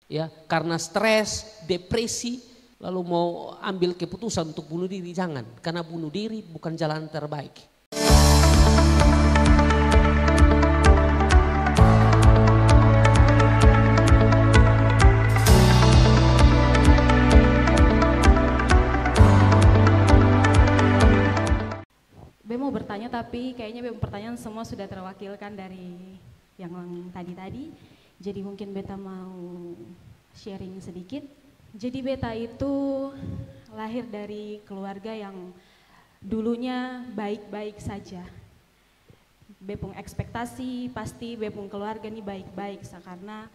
ya karena stres, depresi, lalu mau ambil keputusan untuk bunuh diri, jangan, karena bunuh diri bukan jalan terbaik. Be mau bertanya tapi kayaknya pertanyaan semua sudah terwakilkan dari yang tadi-tadi. Jadi mungkin beta mau sharing sedikit. Jadi beta itu lahir dari keluarga yang dulunya baik-baik saja. Bepung ekspektasi pasti bepung keluarga ini baik-baik karena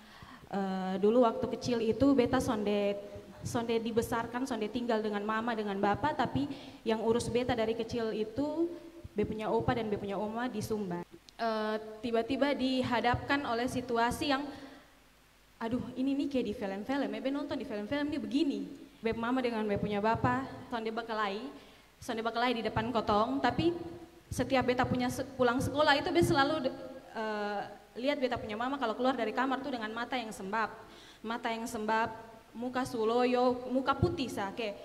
dulu waktu kecil itu beta sonde dibesarkan, sonde tinggal dengan mama dengan bapak, tapi yang urus beta dari kecil itu be punya opa dan be punya oma di Sumba. Tiba-tiba dihadapkan oleh situasi yang aduh ini nih kayak di film-film, be nonton di film-film nih begini. Be mama dengan be punya bapak sonde bakalai di depan kotong, tapi setiap beta punya pulang sekolah itu be selalu lihat beta punya mama kalau keluar dari kamar tuh dengan mata yang sembab, muka suloyo, muka putih kayak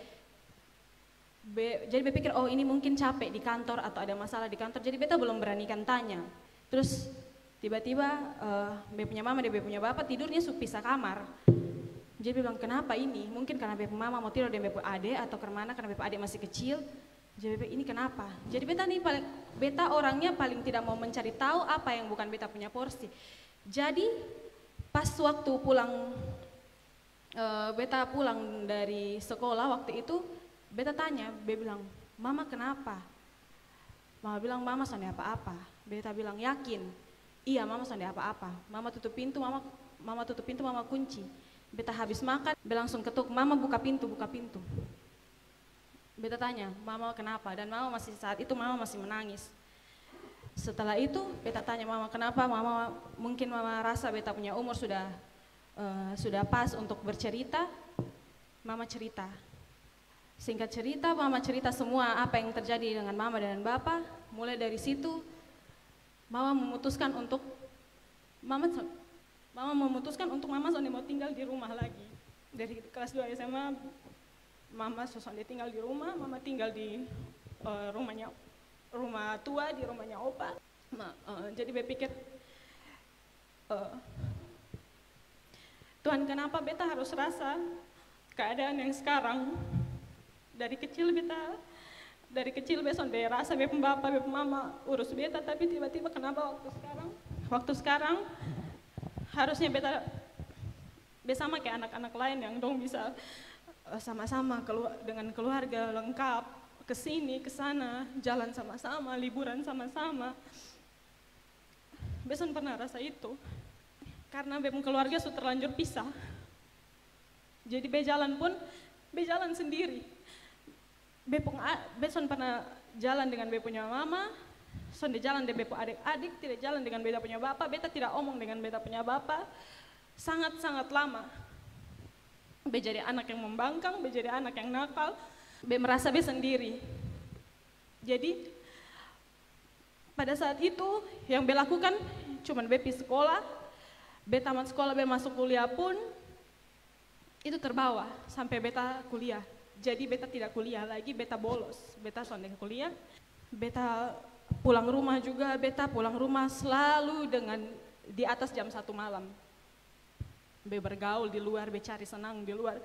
jadi berpikir oh ini mungkin capek di kantor atau ada masalah di kantor, jadi beta belum beranikan tanya. Terus tiba-tiba be punya mama dan be punya bapak tidurnya pisah kamar. Jadi bilang kenapa ini? Mungkin karena be mama mau tidur dengan be ade atau kemana karena be ade masih kecil. Jadi ini kenapa? Jadi beta orangnya paling tidak mau mencari tahu apa yang bukan beta punya porsi. Jadi pas waktu beta pulang dari sekolah waktu itu, beta tanya, beta bilang, mama kenapa? Mama bilang, mama sonde apa-apa. Beta bilang, yakin? Iya, mama sonde apa-apa. Mama tutup pintu, mama kunci. Beta habis makan, beta langsung ketuk, mama buka pintu. Beta tanya, mama kenapa? Dan saat itu mama masih menangis. Setelah itu, beta tanya mama kenapa? Mungkin mama rasa beta punya umur sudah pas untuk bercerita. Mama cerita. Singkat cerita, mama cerita semua apa yang terjadi dengan mama dan bapak. Mulai dari situ, mama memutuskan untuk mama sonde mau tinggal di rumah lagi. Dari kelas 2 SMA, mama sonde tinggal di rumah. Mama tinggal di rumah tua, di rumahnya opa. Jadi berpikir, Tuhan kenapa beta harus rasa keadaan yang sekarang. Dari kecil beta sonde rasa beta bapak, beta mama urus beta, tapi tiba-tiba kenapa waktu sekarang harusnya beta bersama kayak anak-anak lain yang dong bisa sama-sama dengan keluarga lengkap, kesini, kesana, jalan sama-sama, liburan sama-sama. Beson pernah rasa itu. Karena bepung keluarga sudah terlanjur pisah. Jadi be jalan sendiri. Beson pernah jalan dengan be punya mama, sonde jalan dengan be adik-adik, tidak jalan dengan beta punya bapak, beta tidak omong dengan beta punya bapak. Sangat-sangat lama. Be jadi anak yang membangkang, be jadi anak yang nakal, be merasa be sendiri. Jadi pada saat itu yang be lakukan cuma be pergi sekolah. Be tamat sekolah, be masuk kuliah pun itu terbawa sampai beta kuliah. Jadi beta tidak kuliah lagi, beta bolos. Beta sonde kuliah, beta pulang rumah juga, beta pulang rumah selalu di atas jam 1 malam. Be bergaul di luar, be cari senang di luar.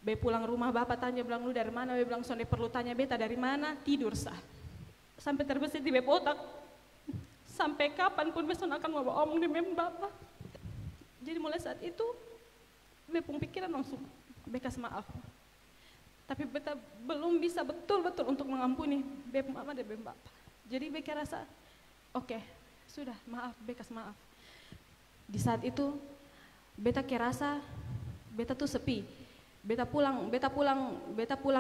Be pulang rumah, bapak tanya, bilang lu dari mana? Be bilang sonde perlu tanya beta dari mana? Tidur sampai terbesit di be otak. Sampai kapanpun beson akan mau omong dengan bapak. Jadi mulai saat itu, bepung pikiran langsung bekas maaf. Tapi beta belum bisa betul-betul untuk mengampuni bepung mama dan bepung bapak. Jadi beka rasa, oke, sudah maaf, bekas maaf. Di saat itu, beta kerasa beta tuh sepi. Beta pulang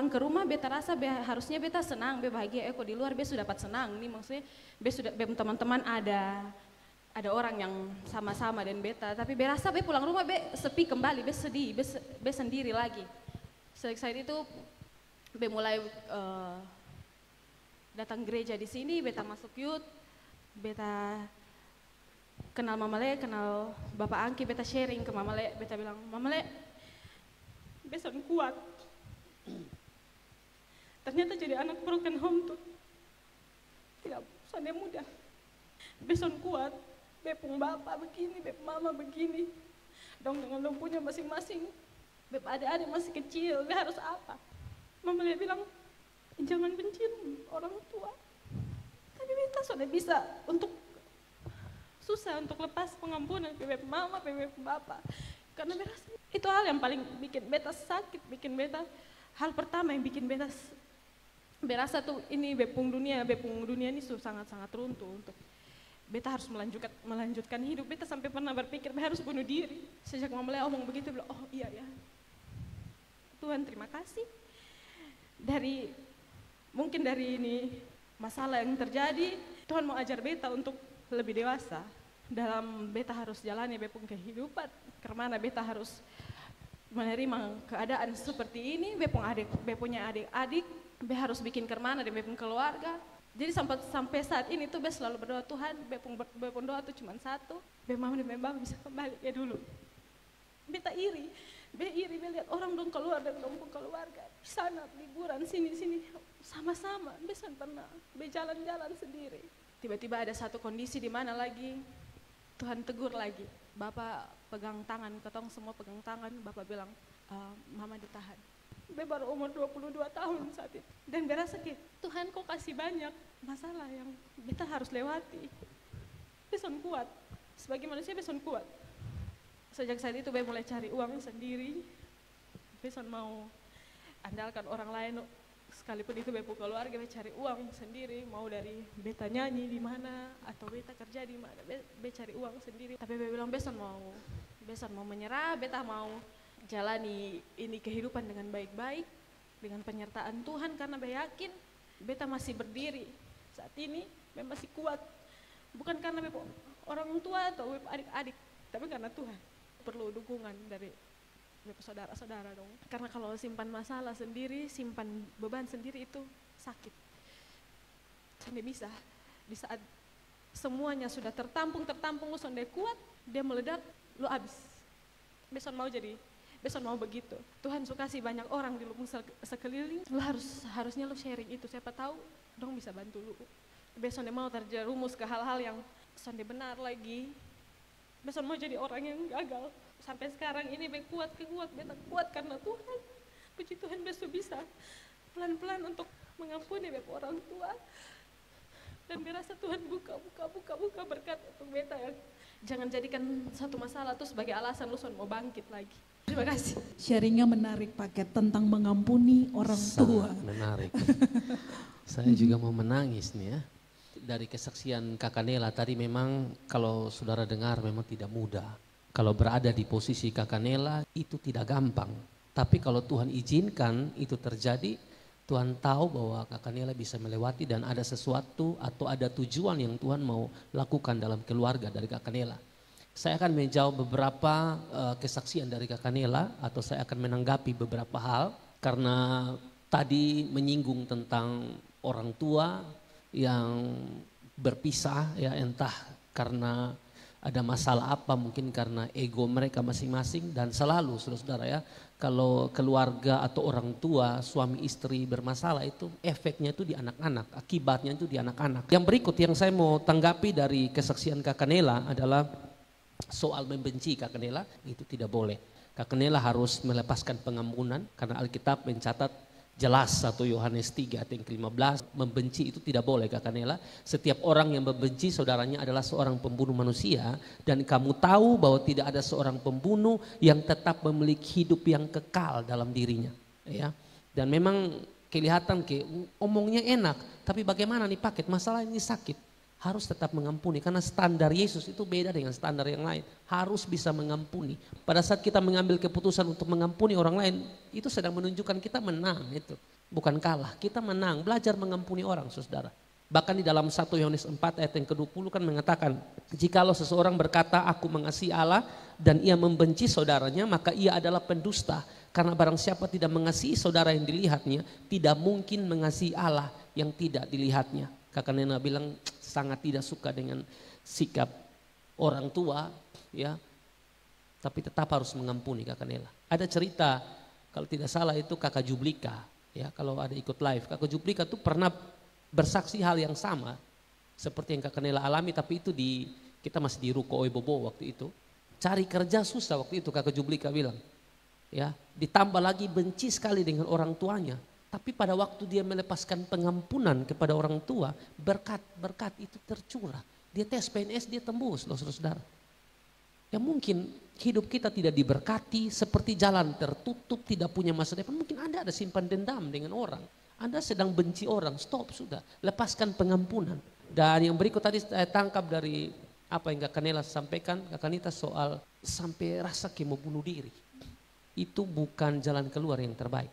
ke rumah, beta rasa harusnya beta senang, be bahagia, di luar be sudah dapat senang nih, maksudnya be teman-teman ada orang yang sama-sama dan beta, tapi be rasa be pulang rumah be sepi kembali, be sedih, be sendiri lagi. Saat itu be mulai datang gereja di sini, beta masuk youth, beta kenal Mama Le, kenal Bapak Angki, beta sharing ke Mama Le, beta bilang, Mama Le, beson kuat. Ternyata jadi anak broken home tuh tidak sangat mudah. Beson kuat, bepung bapak begini, bep mama begini. Dong dengan lumpuhnya masing-masing. Bep adik-adik masih kecil, dia harus apa? Mama Le bilang, jangan benci orang tua. Tapi beta sudah bisa untuk susah untuk lepas pengampunan ke beb mama, ke beb bapak. Karena beta itu hal yang paling bikin beta sakit, bikin beta hal pertama yang bikin beta berasa tuh ini bepung dunia ini sangat-sangat runtuh untuk beta harus melanjutkan hidup. Beta sampai pernah berpikir beta harus bunuh diri. Sejak Mama Le omong begitu, bilang, oh iya ya. Tuhan terima kasih. Mungkin dari ini masalah yang terjadi, Tuhan mau ajar beta untuk lebih dewasa dalam beta harus jalani bepung kehidupan. Karena beta harus menerima keadaan seperti ini, bepunya adik-adik, be harus bikin kermana di bepung keluarga. Jadi sampai saat ini tuh be selalu berdoa, Tuhan bepung doa tuh cuma satu, be mama dan be bapa bisa kembali kayak dulu. Beta iri, be lihat orang dong keluar dari dong keluarga, sana liburan sini sama-sama, be pernah be jalan-jalan sendiri. Tiba-tiba ada satu kondisi di mana lagi Tuhan tegur lagi, Bapak pegang tangan, ketong semua pegang tangan, Bapak bilang, Mama ditahan. Be baru umur 22 tahun saat itu. Dan berasa kayak, Tuhan kok kasih banyak masalah yang beta harus lewati. Beson kuat, sebagai manusia beson kuat. Sejak saat itu be mulai cari uang sendiri, beson mau andalkan orang lain, sekalipun itu be keluarga, be cari uang sendiri, mau dari beta nyanyi di mana atau beta kerja di mana, be cari uang sendiri. Tapi be bilang beson mau menyerah, beta mau jalani ini kehidupan dengan baik-baik, dengan penyertaan Tuhan, karena be yakin beta masih berdiri saat ini, be masih kuat. Bukan karena be orang tua atau be adik-adik, tapi karena Tuhan. Perlu dukungan dari saudara-saudara dong. Karena kalau simpan masalah sendiri, simpan beban sendiri itu sakit. Sampai bisa di saat semuanya sudah tertampung lu sonde kuat, dia meledak, lu habis. Beson mau begitu. Tuhan suka sih banyak orang di lubung sekeliling, lu harusnya lu sharing itu, siapa tahu dong bisa bantu lu. Beson mau terjerumus ke hal-hal yang sonde benar lagi. Beson mau jadi orang yang gagal. Sampai sekarang ini beta kuat karena Tuhan. Puji Tuhan besok bisa pelan-pelan untuk mengampuni beta orang tua. Dan berasa Tuhan buka berkat untuk beta ya. Jangan jadikan satu masalah itu sebagai alasan lu mau bangkit lagi. Terima kasih. Sharingnya menarik paket tentang mengampuni orang tua. Menarik. Saya juga mau menangis nih ya. Dari kesaksian Kakak Nela tadi memang kalau saudara dengar memang tidak mudah. Kalau berada di posisi Kakak Nela itu tidak gampang. Tapi kalau Tuhan izinkan itu terjadi, Tuhan tahu bahwa Kakak Nela bisa melewati dan ada sesuatu atau ada tujuan yang Tuhan mau lakukan dalam keluarga dari Kakak Nela. Saya akan menjawab beberapa kesaksian dari Kakak Nela atau saya akan menanggapi beberapa hal. Karena tadi menyinggung tentang orang tua yang berpisah ya, entah karena ada masalah apa, mungkin karena ego mereka masing-masing. Dan selalu saudara-saudara ya, kalau keluarga atau orang tua suami istri bermasalah itu efeknya itu di anak-anak, akibatnya itu di anak-anak. Yang berikut yang saya mau tanggapi dari kesaksian Kakak Nela adalah soal membenci. Kakak Nela itu tidak boleh. Kakak Nela harus melepaskan pengampunan karena Alkitab mencatat jelas 1 Yohanes 3 ayat 15, membenci itu tidak boleh Kakak Nela. Setiap orang yang membenci saudaranya adalah seorang pembunuh manusia, dan kamu tahu bahwa tidak ada seorang pembunuh yang tetap memiliki hidup yang kekal dalam dirinya. Ya. Dan memang kelihatan omongnya enak, tapi bagaimana nih paket masalah ini sakit. Harus tetap mengampuni karena standar Yesus itu beda dengan standar yang lain. Harus bisa mengampuni. Pada saat kita mengambil keputusan untuk mengampuni orang lain, itu sedang menunjukkan kita menang itu. Bukan kalah, kita menang, belajar mengampuni orang saudara. Bahkan di dalam 1 Yohanes 4 ayat yang ke-20 kan mengatakan, jikalau seseorang berkata aku mengasihi Allah dan ia membenci saudaranya, maka ia adalah pendusta. Karena barang siapa tidak mengasihi saudara yang dilihatnya, tidak mungkin mengasihi Allah yang tidak dilihatnya. Kakak Nena bilang sangat tidak suka dengan sikap orang tua, ya, tapi tetap harus mengampuni Kakak Nela. Ada cerita, kalau tidak salah itu Kakak Jublika, ya, kalau ada ikut live, Kakak Jublika tuh pernah bersaksi hal yang sama seperti yang Kakak Nela alami, tapi itu kita masih di Ruko Oibobo waktu itu. Cari kerja susah waktu itu Kakak Jublika bilang. Ya, ditambah lagi benci sekali dengan orang tuanya. Tapi pada waktu dia melepaskan pengampunan kepada orang tua, berkat itu tercurah. Dia tes PNS, dia tembus loh saudara. Ya mungkin hidup kita tidak diberkati, seperti jalan tertutup, tidak punya masa depan. Mungkin Anda ada simpan dendam dengan orang. Anda sedang benci orang, stop sudah. Lepaskan pengampunan. Dan yang berikut tadi saya tangkap dari apa yang Kakak Nela sampaikan, Kakak Nita, soal sampai rasa mau bunuh diri. Itu bukan jalan keluar yang terbaik.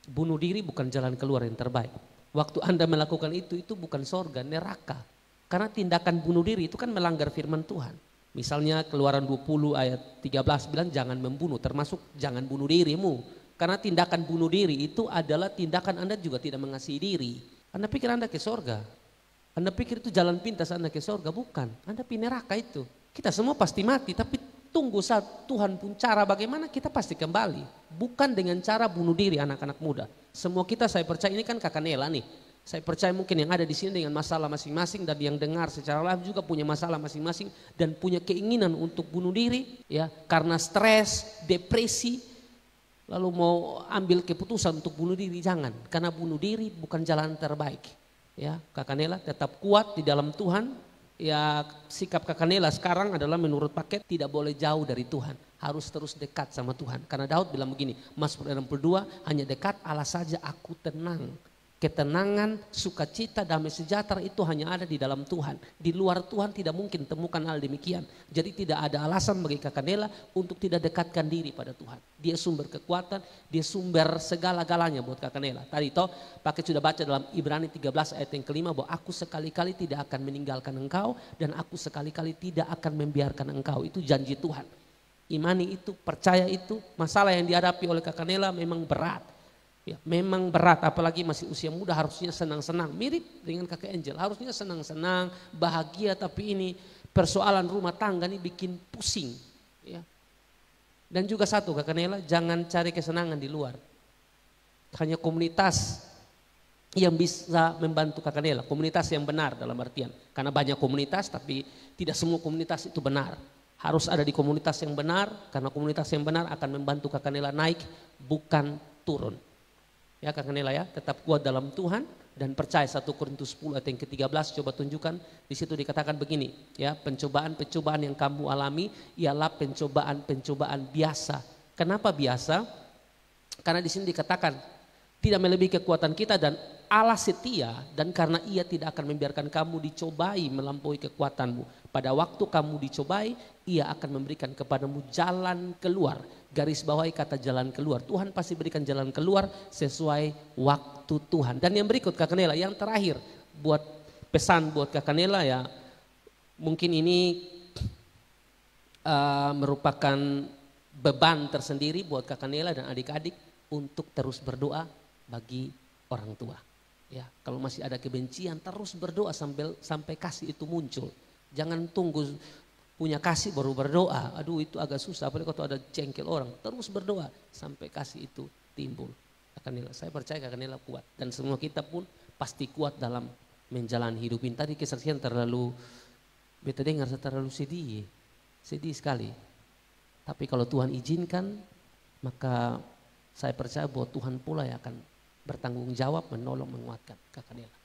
Bunuh diri bukan jalan keluar yang terbaik. Waktu Anda melakukan itu bukan sorga, neraka. Karena tindakan bunuh diri itu kan melanggar firman Tuhan. Misalnya Keluaran 20 ayat 13 bilang jangan membunuh, termasuk jangan bunuh dirimu. Karena tindakan bunuh diri itu adalah tindakan Anda juga tidak mengasihi diri. Anda pikir Anda ke sorga? Anda pikir itu jalan pintas Anda ke sorga? Bukan, Anda pi neraka itu. Kita semua pasti mati, tapi tunggu saat Tuhan pun cara bagaimana kita pasti kembali. Bukan dengan cara bunuh diri anak-anak muda. Semua kita saya percaya ini kan Kakak Nela nih. Saya percaya mungkin yang ada di sini dengan masalah masing-masing dan yang dengar secara live juga punya masalah masing-masing dan punya keinginan untuk bunuh diri ya karena stres, depresi, lalu mau ambil keputusan untuk bunuh diri, jangan, karena bunuh diri bukan jalan terbaik. Ya, Kakak Nela tetap kuat di dalam Tuhan. Ya, sikap Kakak Nela sekarang adalah menurut paket tidak boleh jauh dari Tuhan, harus terus dekat sama Tuhan. Karena Daud bilang begini, Mazmur 62, hanya dekat Allah saja aku tenang. Ketenangan, sukacita, damai sejahtera itu hanya ada di dalam Tuhan. Di luar Tuhan tidak mungkin temukan hal demikian. Jadi tidak ada alasan bagi Kakak Nela untuk tidak dekatkan diri pada Tuhan. Dia sumber kekuatan, dia sumber segala-galanya buat Kakak Nela. Tadi toh pakai sudah baca dalam Ibrani 13 ayat yang kelima bahwa aku sekali-kali tidak akan meninggalkan engkau dan aku sekali-kali tidak akan membiarkan engkau. Itu janji Tuhan. Imani itu, percaya itu, masalah yang dihadapi oleh Kakak Nela memang berat. Ya, memang berat, apalagi masih usia muda, harusnya senang-senang. Mirip dengan Kakak Angel, harusnya senang-senang, bahagia, tapi ini persoalan rumah tangga ini bikin pusing. Ya. Dan juga satu Kakak Nela, jangan cari kesenangan di luar. Hanya komunitas yang bisa membantu Kakak Nela, komunitas yang benar dalam artian. Karena banyak komunitas tapi tidak semua komunitas itu benar. Harus ada di komunitas yang benar, karena komunitas yang benar akan membantu Kakak Nela naik, bukan turun. Ya Kakak Nela ya, tetap kuat dalam Tuhan dan percaya 1 Korintus 10 ayat yang ke-13, coba tunjukkan. Di situ dikatakan begini, ya, pencobaan-pencobaan yang kamu alami ialah pencobaan-pencobaan biasa. Kenapa biasa? Karena di sini dikatakan tidak melebihi kekuatan kita dan Allah setia dan karena Ia tidak akan membiarkan kamu dicobai melampaui kekuatanmu. Pada waktu kamu dicobai, Ia akan memberikan kepadamu jalan keluar. Garis bawahi kata jalan keluar. Tuhan pasti berikan jalan keluar sesuai waktu Tuhan. Dan yang berikut Kakak Nela, yang terakhir buat pesan buat Kakak Nela ya, mungkin ini merupakan beban tersendiri buat Kakak Nela dan adik-adik untuk terus berdoa bagi orang tua. Ya, kalau masih ada kebencian terus berdoa sampai kasih itu muncul. Jangan tunggu punya kasih baru berdoa, aduh itu agak susah, apalagi kalau ada jengkel orang, terus berdoa sampai kasih itu timbul. Kakak Nela, saya percaya Kakak Nela kuat dan semua kita pun pasti kuat dalam menjalani hidup ini. Tadi kesaksian terlalu, beta dengar terlalu sedih sekali. Tapi kalau Tuhan izinkan, maka saya percaya bahwa Tuhan pula yang akan bertanggung jawab menolong menguatkan Kakak Nela.